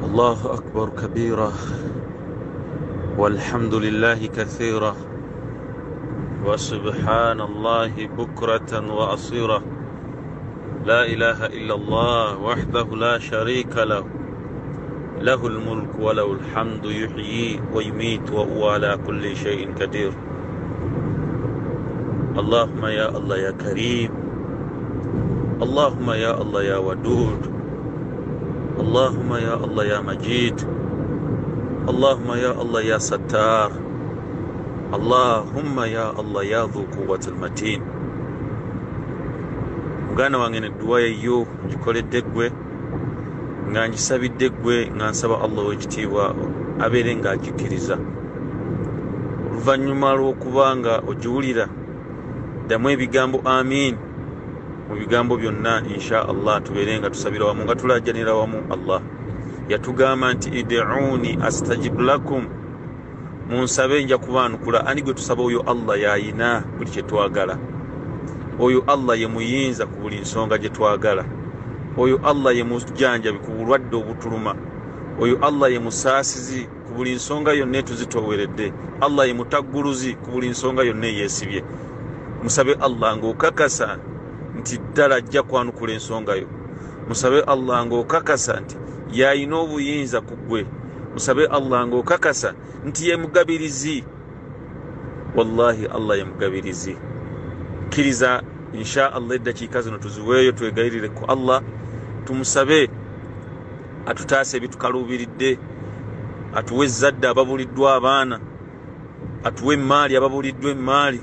الله أكبر كبيرا والحمد لله كثيرا وسبحان الله بكرة وأصيرا لا إله إلا الله وحده لا شريك له له الملك وله الحمد يحيي ويميت وهو على كل شيء قدير. اللهم يا الله يا كريم، اللهم يا الله يا ودود، اللهم يا الله يا مجيد، اللهم يا الله يا ستار، اللهم يا الله يا ذو قوة المتين. Mugana wange ne duwa yo gikoledde gwe nga ngisabidde gwe nga nsaba Allah w'ekitiibwa abeere nga agikiriza. Oluvannyuma lw'okubanga ogiwulira ddamu ebigambo amin mu bigambo byonna insha Allah tubeere nga tusabira wamu nga tulajjanira wamu. Allah yatugamba nti id'uuni astajib lakum, munsabe nja kubaanukula. Ani gwe tusaba? Oyo Allah yayina buli kye twagala. Oyo Allah ye muyinza ku buli nsonga gye twagala. Oyo Allah ye mujjanjabi ku bulwadde obutuluma. Oyo Allah ye musaasizi ku buli nsonga yonna tuzitooweredde. Allah ye mutagguluzi ku buli nsonga yonna yeesibye. Musabe Allah ng'okakasa nti ddala ajja kwanukula ensonga yo. Musabe Allah ng'okakasa nti yayina obuyinza ku ggwe. Musabe Allah ng'okakasa nti ye mugabirizi. Wallahi Allah ye mugabirizi. Kiriza insha Allah eddakiika zino tuziweeyo twegayirire ku Allah, tumusabe atutaase ebitukaluubiridde, atuwe ezzadde ababuliddwa abaana, atuwe emmaali ababuliddwa emmaali,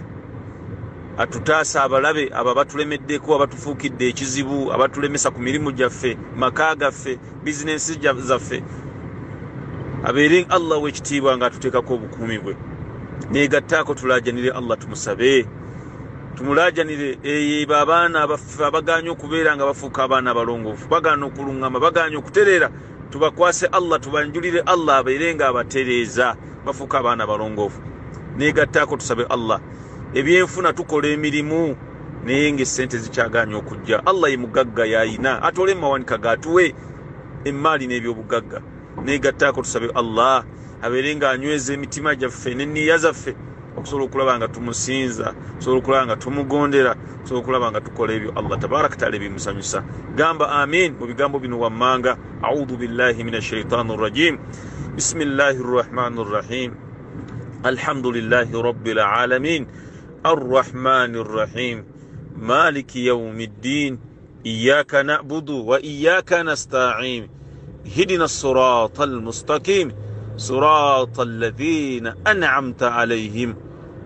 atutaase abalabe abo batulemeddeko, abatufuukidde ekizibu, abatulemesa ku mirimu gyaffe, maka gaffe, bizinensi zaffe. Abeere Allah w'ekitiibwa nga atuteekako obukuumi bwe. Neegattaako tulaajanire Allah, tumusabe tumulajanire eyeba abaana abaffe abaganya okubeera nga bafuuka abaana abalongoofu, bagaana okuluŋŋama, baganya okutereera. Tubakwase Allah, tubanjulire Allah abeere nga abatereeza bafuuka abaana abalongoofu. Neegattaako tusabe Allah ebyenfuna tukola emirimu naye ng'essente zikyaganya okujja. Allah ye mugagga, yayina atole mawanika gatuwe emmaali n'ebyobugagga. Neegattaako tusabe Allah abeere nga anyweza emitima gyaffe n'enniya zaffe okusobola okulaba nga tumusinza, okusobola okulaba nga tumugondera, okusobola okulaba nga tukola ebyo Allah tabaraka taala ebimusanyusa. Gamba amin mu bigambo bino wammanga. A'udhu billahi minash shaitani rrajim. Bismillahir rahmanir rahim. Alhamdulillahi rabbil alamin. Arrahmanir rahim. Maliki yawmiddin. Iyyaka na'budu wa iyyaka nasta'in. Ihdina as-siratal mustaqim. صراط الذين أنعمت عليهم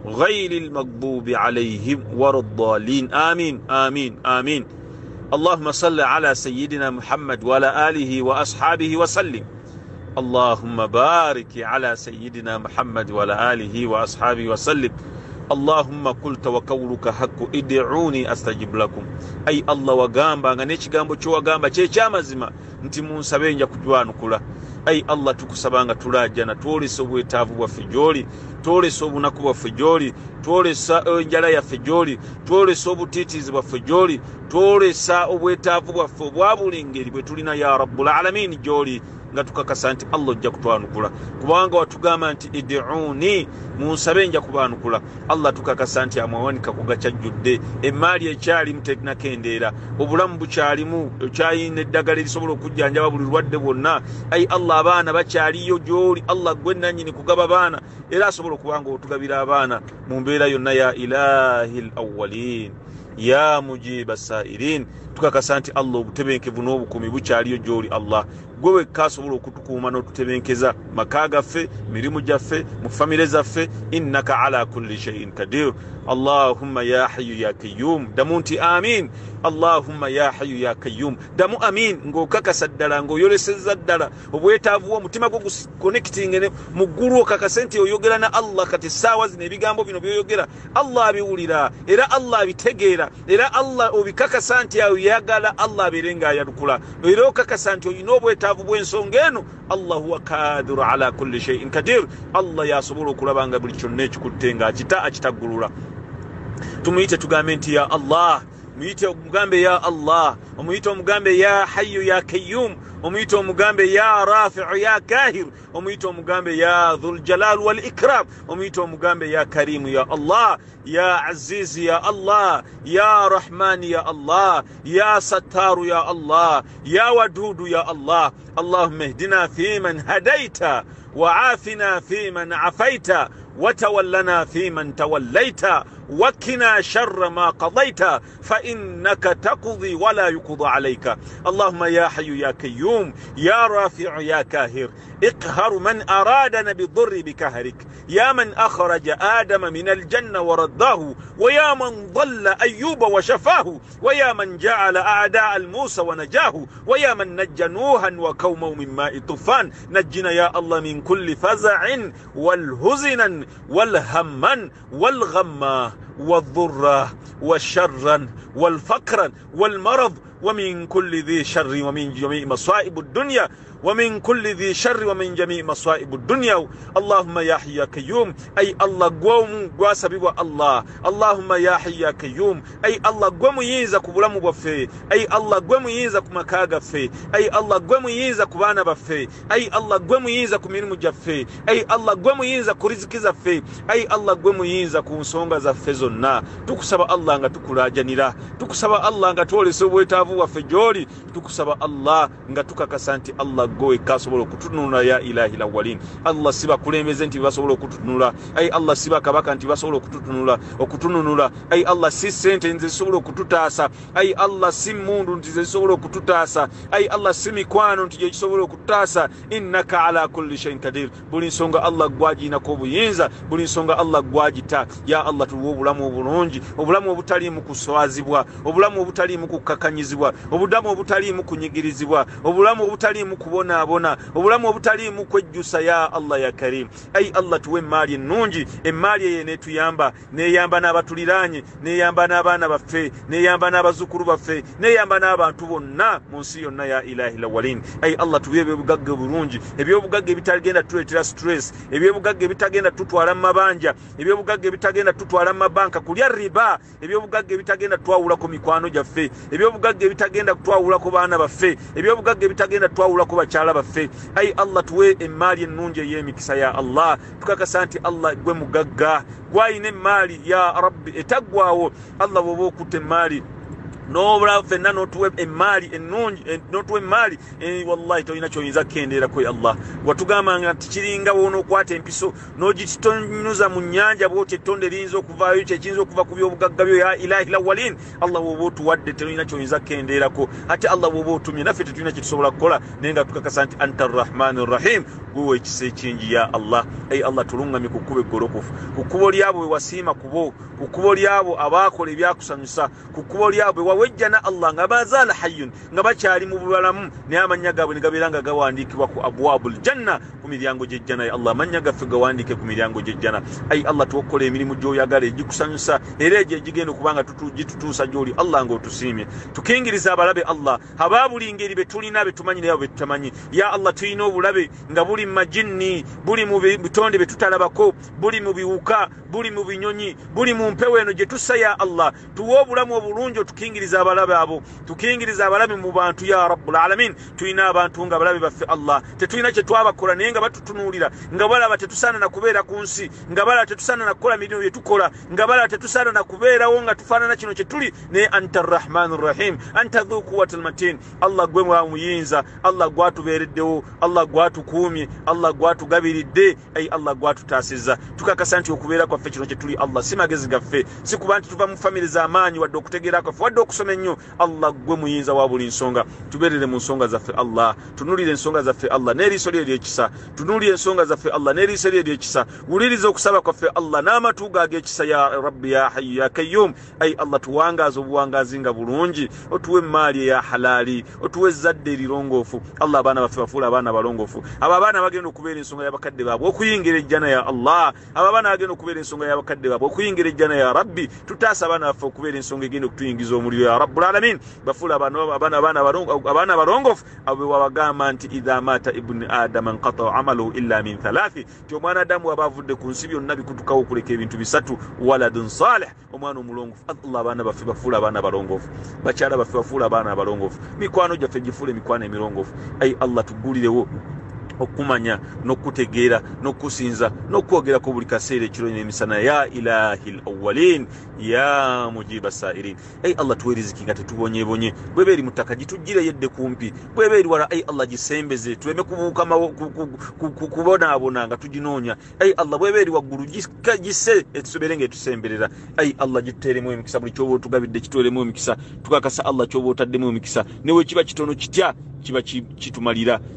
غير المغضوب عليهم ولا الضالين. آمين آمين آمين. اللهم صل على سيدنا محمد وعلى آله وأصحابه وسلم. اللهم بارك على سيدنا محمد وعلى آله وأصحابه وسلم. اللهم قلت وقولك حق ادعوني استجب لكم. أي الله وغامبا نيkigambo kyo wagamba kye kyamazima nti munsabe nja kujwanukula. Ay Allah tukusabanga tulajjana, twolesa obwetaavu bwaffe gy'oli, twolesa obunaku bwaffe gy'oli, twolesa enjala yaffe gy'oli, twolesa obutiitiizi bwaffe gy'oli, twolesa obwetaavu bwaffe obwa buli ngeri bwe tulina ya rabbul alamin gy'oli, nga tukakasa nti Allah ojja kutwanukula. Kubanga watugamba nti id'uuni, munsabe nja kubaanukula. Allah tukakasa nti amawanika kugakyajjudde, emmaali ekyalimu terinakendeera, obulamu bukyalimu, okyayina eddagala erisobola okujjanjaba buli lwadde bwonna. Ay Allah abaana bakyaliyo gy'oli. Allah gwe nannyini kugaba abaana, era asobola okubanga otugabira abaana mu mbeera yonna. Ya ilahil awwalin ya mujiba sairin. Tukakasa nti Allah obutebenkevu n'obukuumi bukyaliyo gy'oli. Allah gwe wekka asobola okutukuuma n'otutebenkeza maka gaffe, mirimu gyaffe, mu famire zaffe. Innaka ala kulli shay'in kadir. Allahumma ya hayyu ya kayyum. Damu nti amin. Allahumma ya hayyu ya kayyum. Damu amin ng'okakasa ddala, ng'oyolesezza ddala obwetaavu omutima gwo guconnecting mu ggulu, okakase nti oyogera na Allah. Kati essaawa zino ebigambo bino by'oyogera Allah abiwulira, era Allah abitegeera, era Allah obikakasa nti ayagala Allah abeere ng'ayalukula, era okakasa nti olina obwetaavu bw'ensonga eno. Allah huwa kadiru ala kulli shay'in kadir. Allah yasobola okulaba nga buli kyonna ekikutte ng'akita akitaggulula. Tumuyite tugambe nti ya Allah, muyite omugambe ya Allah, omuyite omugambe ya hayyu ya kayyum, omuyite omugambe ya rafi'u ya kahir, omuyite omugambe ya dhul jalal wal ikram, omuyite omugambe ya karimu ya Allah, ya aziz ya Allah, ya rahman ya Allah, ya sattaru ya Allah, ya wadudu ya Allah. Allahumma ihdina fiman hadaita وعافنا فيمن عفيت وتولنا فيمن توليت وكنا شر ما قضيت فإنك تقضي ولا يقضى عليك. اللهم يا حي يا قيوم يا رافع يا كاهر اقهر من أرادنا بالضر بكهرك، يا من أخرج آدم من الجنة ورداه، ويا من ضل أيوب وشفاه، ويا من جعل أعداء الموسى ونجاه، ويا من نجى نوحا وقومه من ماء الطوفان. نجنا يا الله من كل فزع والهزن والهم والغم والضر والشر والفقر والمرض ومن كل ذي شر ومن جميع مصائب الدنيا ومن كل ذي شر ومن جميع مصائب الدنيا. اللهم يا حي يا قيوم أي الله قوم قواسبي الله. اللهم يا حي يا قيوم أي الله قوم ينزك بلام بفي، أي الله قوم ينزك مكاغ في، أي الله قوم ينزك بانا بفي، أي الله قوم ينزك من مجفي، أي الله قوم ينزك رزق زفي، أي الله قوم ينزك nsonga zaffe zonna. Tukusaba Allah nga tukulajanira, tukusaba Allah nga twolesa obwetaavu waffe gy'oli, tukusaba Allah nga tukakasa nti Allah gowe kasobola okutunula ya ilahi lawalin. Allah siba kulembeze nti basobola okutunula, ay Allah siba kabaka nti basobola okutunula, ay Allah si sente nti zisobola okututaasa, ay Allah si mundu nti zisobola okututaasa, ay Allah si mikwano nti gisobola okututaasa. Innaka ala kulli shay'in qadir. Buli nsonga Allah gwaginako obuyinza, buli nsonga Allah gwagita. Ya Allah tuwa obulamu obulungi, obulamu obutaliimu kuswazibwa, obulamu obutaliimu kukakanyizibwa, obulamu obutaliimu kunyigirizibwa, obulamu obutaliimu kubonaabona, obulamu obutaliimu kwejjusa. Ya Allah ya Karim, ay Allah tuwe emaali ennungi, emaali eyo netuyamba, neyamba n'abatuliraanye, neyamba n'abaana baffe, neyamba n'abazzukulu baffe, neyamba n'abantu bonna mu nsi yonna. Ya ilahi lawalin, ay Allah tuwe ebyobugagga bulungi, ebyobugagga ebitagenda tuleetera stress, ebyobugagga ebitagenda tutwala mu mabanja, ebyobugagga ebitagenda tutwala mu mabanka kulya riba, ebyobugagga ebitagenda twawula ku mikwano gyaffe, ebyobugagga ebitagenda twawula ku baana baffe, ebyobugagga ebitagenda twawula ku bakyala baffe. Ay Allah tuwe emaali ennungi ey'emikisa. Ya Allah tukakasa nti Allah gwe mugagga, gwayina emaali ya Rabbi etaggwawo. Allah bw'oba okutte emaali n'obula ffenna n'otuwa emaali ennungi, n'otuwa emaali wallahi tolina kyoyinza kukendeerako. Ya Allah watugambanga nti kiringa bw'onookwata empiso n'ogitonyuza mu nnyanja bw'oti ettonde liyinza okuvaayo, kyekiyinza okuva ku byobugagga byo. Ya ilahi lawalin, Allah bw'oba otuwadde tolina kyoyinza kukendeerako, ate Allah bw'oba otumye naffe tetulina kye tusobola kukola, naye nga tukakasa nti anta arrahmani rrahim, gwewa ekisa ekingi. Ya Allah, ay Allah tulungamye ku kkubo eggolokofu, ku kkubo lyabo bwe wasiima kubo, ku kkubo lyabo abaakola ebyakusanyusa, ku kkubo lyabo wawejjana Allah nga bazaala hayyun, nga bakyali mu bulamu, naye amannya gaabwe ne gabeera nga gawandiikibwa ku abwabul janna, ku miryango gy'ejjana. Ya Allah amannya gaffe gawandiike ku miryango gy'ejjana. Ay Allah tukola emirimu gy'oyagala egikusanyusa era egyo egigenda okubanga gitutuusa gy'oli Allah ng'otusiimye. Tukingiriza abalabe Allah aba buli ngeri be tulina, be tumanyi naye be tutamanyi. Ya Allah tulina obulabe nga buli mu majinni, buli mu bitonde be tutalabako, buli mu biwuka, buli mu binyonyi, buli mu mpewo eno gye tussa. Ya Allah tuwe obulamu obulungi, otukingiriza abalabe abo, tukingiriza abalabe mu bantu. Ya Rabbul Alamin, tulina abantu nga abalabe baffe Allah tetulina kye twabakola naye nga batutunuulira, nga balaba tetusaana na kubeera ku nsi, nga balaba tetusaana na kukola mirimu bye tukola, nga balaba tetusaana na kubeerawo nga tufaanana kino kye tuli, naye anta arrahmanu rrahim, anta dhu quwwatil matin. Allah gwe muyinza, Allah gwatubeereddewo, Allah gwatukuumye, Allah gwatugabiridde, ay Allah gwatutaasizza. Tukakasa nti okubeera kwaffe kino kye tuli Allah si magezi gaffe, si kuba nti tuva mu famire z'amaanyi wadde okutegeera kwaffe wadde okusoma ennyo. Allah gwe muyinza wa buli nsonga, tubeerere mu nsonga zaffe Allah, tunulire ensonga zaffe Allah n'eriiso lye ery'ekisa, tunulire ensonga zaffe Allah n'eriiso lye ery'ekisa, wuliriza okusaba kwaffe Allah n'amatu ge ag'ekisa. Ya Rabbi ya Hayyu ya Kayyum, ay Allah tuwangaaza obuwangaazi nga bulungi, otuwe emaali ya halaali, otuwe ezzadde erirongoofu. Allah abaana baffe bafuula abaana balongoofu, abo abaana bagenda okubeera ensonga y'abakadde baabwe okuyingira ejjana. Ya Allah abo abaana bagenda okubeera ensonga y'abakadde baabwe okuyingira ejjana ya rabbi tutaasa abaana baffe okubeera ensonga egenda okutuyingiza omuliro ya rabbul alamin bafuula abaana abalongoofu abo wabagamba nti idha mata ibnu adama nqata amaluhu illa min thalathi ti omwana adamu aba avudde ku nsi byonna bikutukawo okuleka ebintu bisatu waladun salih omwana omulongoofu allah abaana baffe bafuula abaana abalongoofu bakyala baffe bafuula abaana abalongoofu mikwano gyaffe gifuula emikwano emirongoofu ayi allah tuggulirewo okumanya n'okutegeera n'okusinza n'okwogerako buli kaseera ekiro n'emisana ya ilahi alawalin ya mujiba sairin ay allah tuwe riziki nga tetubonyebonye bweba eri mu ttaka gitugire yedde kumpi bweba eri wala ay allah gisembeze tuleme kubuuka kubonaabona nga tuginoonya ay allah bweba eri waggulu gise etusobere ng'etusemberera ay allah gituteeremu emikisa buli kyoba otugabidde kitweremu emikisa tukakasa allah kyoba otaddemu emikisa newe kiba kitono kitya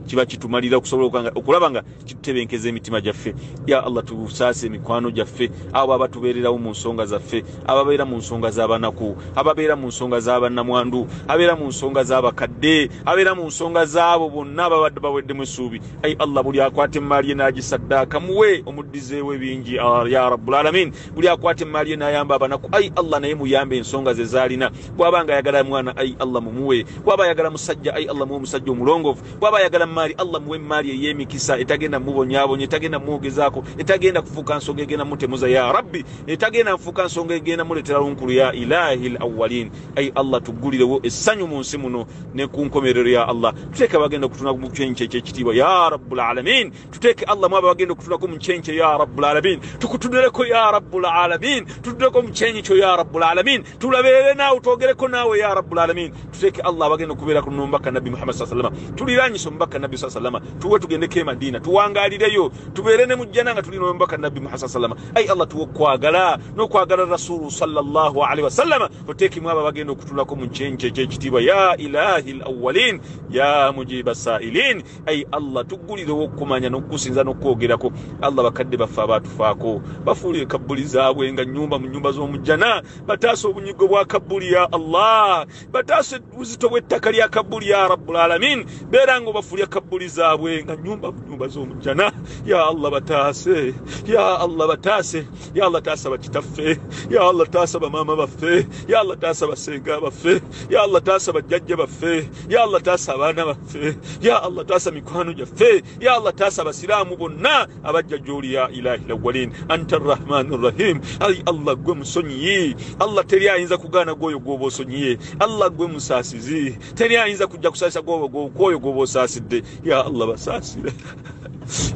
kiba kitumalira okusobola okulaba nga kitutebenkeza emitima gyaffe ya allah tusaase emikwano gyaffe abo abatubeererawo mu nsonga zaffe ababeera mu nsonga z'abanaku ababeera mu nsonga z'abannamwandu abeera mu nsonga z'abakadde abeera mu nsonga z'abo bonna ababadde baweddemu essuubi ayi allah buli akwata emmaali ye n'agisaddaaka muwe omuddizeewo ebingi ya rabbul alamin buli akwata emmaali ye n'ayamba abanaku ayi allah naye muyambe ensonga ze zaalina bw'aba nga ayagala mwana ayi allah mumuwe bw'aba ayagala musajja ayi allah muwe omusajja omulongoofu bw'aba ayagala maali allah muwe maali ey'emikisa etagenda mubonyaabonya etagenda mwogezaako etagenda kufuuka nsonga egenda mutemuza ya rabbi etagenda nfuuka nsonga egenda muleetera lunkulu ya ilahi alawalin ayi allah tuggulirewo essanyu mu nsi muno ne ku nkomerero ya allah tuteeke abagenda okutuna mu kyenke ekyekitiibwa ya rabbul alamin tuteeke allah mu abo abagenda okutunako mu kyenke ya rabbul alamin tukutunireko ya rabbul alamin tutunireko mu kyenyi kyo ya rabbul alamin tulabeere naawe twogereko naawe ya rabbul alamin tuteeke allah abagenda okubeera ku nombaka nabbi muhammad sallallahu alaihi wasallam tuliraanyisa omubaka nabbi sallallahu alaihi wasallam tuwe tugendeko e madina tuwangaalireyo tubeere ne mujjana nga tulina omubaka nabbi muhammad sallallahu alaihi wasallam ayi allah tuwe okwagala n'okwagala rasulu sallallahu alaihi wasallam oteekemu abo abagenda okutunako mu kyenki ekyekitiibwa ya ilahi alawalin ya mujiba sailin ayi allah tuggulirewo okumanya n'okusinza n'okwogerako allah bakadde baffe abaatufaako bafuulire kabbuli zaabwe nga nyumba mu nyumba z'omujjana bataase obunyigo bwa kabbuli ya allah bataase buzito bw'ettaka lya kabbuli ya rabbul alamin beera nga obafuulya kabbuli zaabwe nga nyumba mu nyumba z'omujjana ya allah bataase ya allah bataase ya allah taasa bakitaffe ya allah taasa bamaama baffe ya allah taasa basenga baffe ya allah taasa bajjajja baffe ya allah taasa abaana baffe ya allah taasa mikwano gyaffe ya allah taasa abasiraamu bonna abajja gy'oli ya ilahi lawalin anta arrahmani rrahim ayi allah gwe musonyiyi allah teri ayinza kugaana gwoyo gwoba osonyiye allah gwe musaasizi teri ayinza kujja kusaasisa gwoyo gwoba osaasidde ya allah basaasire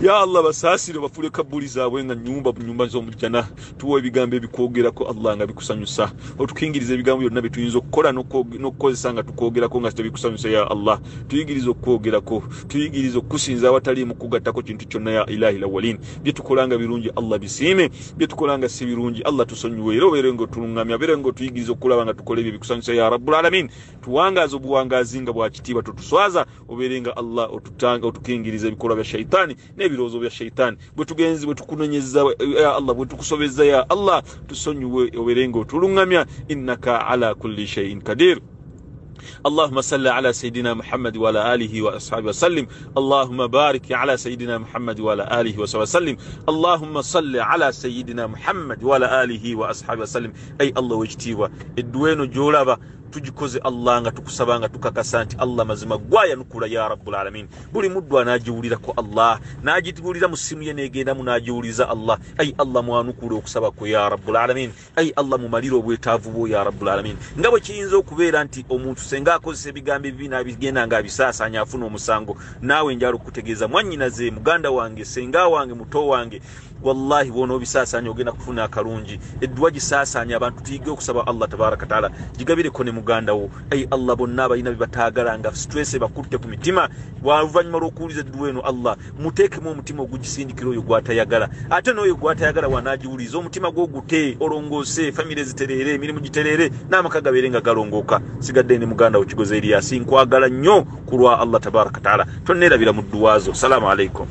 ya allah basaasire bafule kabbuli zaabwe nga nyumba z'omujjana tuwa ebigambo ebikwogerako allah nga bikusanyusa otukingiriza ebigambo byonna byetuyinza okukola n'okukozesa nga tukwogerako nga tebikusanyusa ya allah tuyigiriza okwogerako tuyigiriza okusinza awataliimu kugattako kintu kyonna ya ilahi lawalin byetukolanga birungi allah bisiime byetukolanga si birungi allah tusonyiwe era obeere nga otuluŋŋamya obeere nga otuyigiriza okulaba nga tukola ebyo bikusanyusa ya rabbul alamin tuwangaaza obuwangaazi nga bwa kitiibwa totuswaza obeere nga allah otukingiriza ebikolwa bya shaitaani n'ebirowoozo bya shaitaani bwe tukunonyeza ya allah bwe tukusobeza ya allah tusonyiwe obeere nga otuluŋŋamya innaka ala kulli shay'in kadir. اللهم صل على سيدنا محمد وعلى آله وأصحابه وسلم. اللهم بارك على سيدنا محمد وعلى آله وصحبه وسلم. اللهم صل على سيدنا محمد وعلى آله وأصحابه وسلم. أي الله وجتيوا الدوين جولابا tujikoze allah nga tukusabanga tukakasa nti allah mazima gwaya nukula ya rabbul alamin buli muddu anajiwulira ko allah najitibulira musimu ye negenda munajiwuliza allah ay allah mwanukule okusaba ko ya rabbul alamin ay allah mumaliro obwetaavu bo ya rabbul alamin ngabo kiyinza okubeera nti omuntu senga akozesa ebigambo ebibi n'abigenda nga abisaasanya afuna omusango naawe njalo kutegeeza mwannyinaze muganda wange senga wange muto wange wallahi wono bisaasanya ogenda kufuna akalungi eddwa gisaasanya abantu tuyige okusaba allah tabaraka taala gigabireko ne muganda wo ay allah bonna abalina bibataagala nga stress bakutte ku mitima waluvannyuma lw'okuwuliza eddwa eno allah muteekemu omutima ogugisindikira oyo gwatayagala ate n'oyo gwatayagala wanagiwuliza omutima gwogute olongoose famire zitereere emirimu gitereere n'amaka gabeere nga galongooka sigadde ne muganda wo kigoze Eriyasi nkwagala nnyo ku lwa allah tabaraka taala tonneerabira mu dduwa zo. Salaamu alaikum.